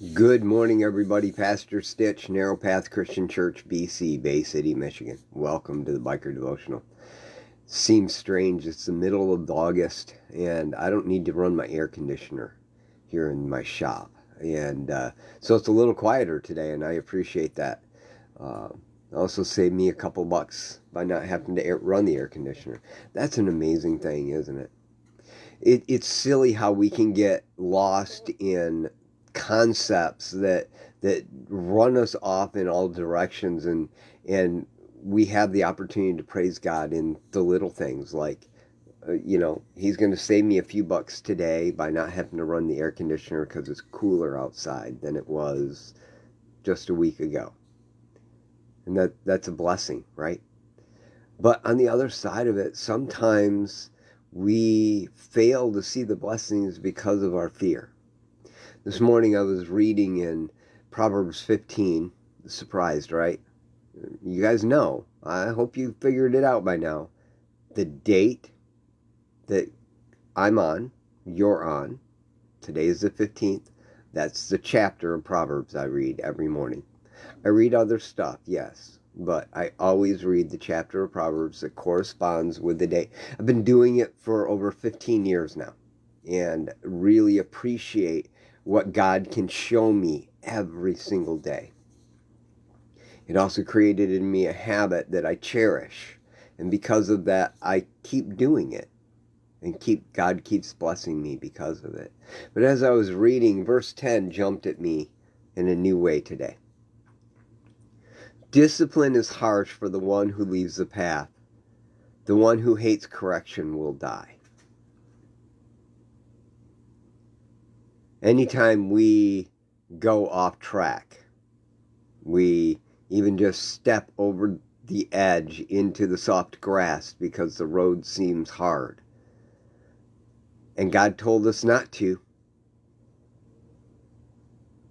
Good morning, everybody. Pastor Stitch, Narrow Path Christian Church, BC, Bay City, Michigan. Welcome to the Biker Devotional. Seems strange. It's the middle of August, and I don't need to run my air conditioner here in my shop. And so it's a little quieter today, and I appreciate that. Also saved me a couple bucks by not having to run the air conditioner. That's an amazing thing, isn't it? It's silly how we can get lost in concepts that run us off in all directions, and we have the opportunity to praise God in the little things like he's going to save me a few bucks today by not having to run the air conditioner because it's cooler outside than it was just a week ago. And that's a blessing, right? But on the other side of it, sometimes we fail to see the blessings because of our fear. This morning I was reading in Proverbs 15, surprised, right? You guys know, I hope you figured it out by now, the date that I'm on, you're on, today is the 15th, that's the chapter of Proverbs I read every morning. I read other stuff, yes, but I always read the chapter of Proverbs that corresponds with the day. I've been doing it for over 15 years now, and really appreciate what God can show me every single day. It also created in me a habit that I cherish, and because of that, I keep doing it, and God keeps blessing me because of it. But as I was reading, verse 10 jumped at me in a new way today. Discipline is harsh for the one who leaves the path. The one who hates correction will die. Anytime we go off track, we even just step over the edge into the soft grass because the road seems hard, and God told us not to,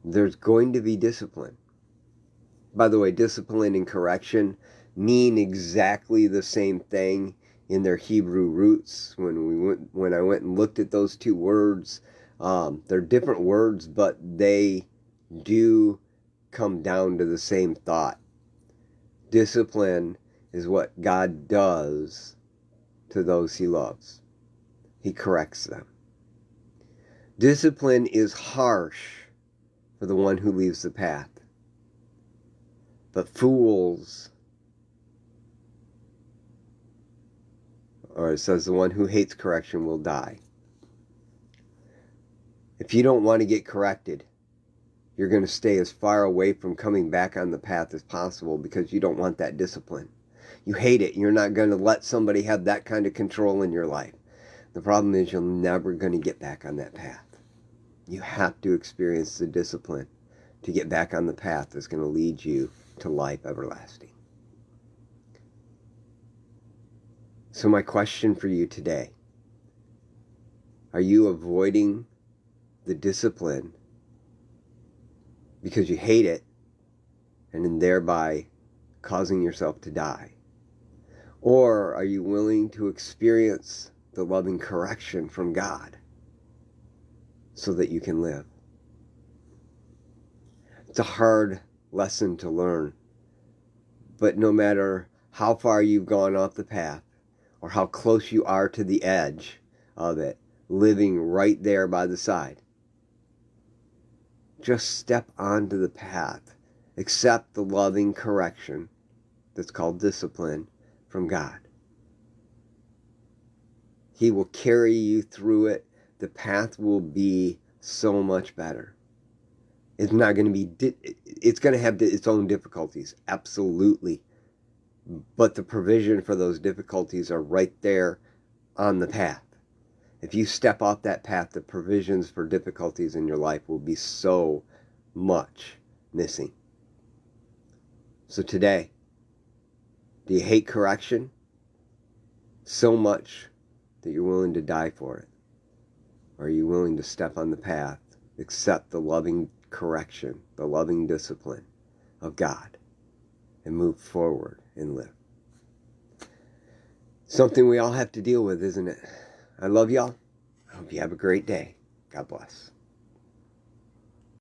there's going to be discipline. By the way, discipline and correction mean exactly the same thing in their Hebrew roots. When I went and looked at those two words, they're different words, but they do come down to the same thought. Discipline is what God does to those he loves. He corrects them. Discipline is harsh for the one who leaves the path. But fools, or it says the one who hates correction will die. If you don't want to get corrected, you're going to stay as far away from coming back on the path as possible because you don't want that discipline. You hate it. You're not going to let somebody have that kind of control in your life. The problem is you're never going to get back on that path. You have to experience the discipline to get back on the path that's going to lead you to life everlasting. So my question for you today, are you avoiding the discipline because you hate it and thereby causing yourself to die? Or are you willing to experience the loving correction from God so that you can live? It's a hard lesson to learn, but no matter how far you've gone off the path or how close you are to the edge of it, living right there by the side, just step onto the path. Accept the loving correction that's called discipline from God. He will carry you through it. The path will be so much better. It's not going to be, it's going to have its own difficulties, absolutely. But the provision for those difficulties are right there on the path. If you step off that path, the provisions for difficulties in your life will be so much missing. So today, do you hate correction so much that you're willing to die for it? Or are you willing to step on the path, accept the loving correction, the loving discipline of God, and move forward and live? Something we all have to deal with, isn't it? I love y'all. I hope you have a great day. God bless.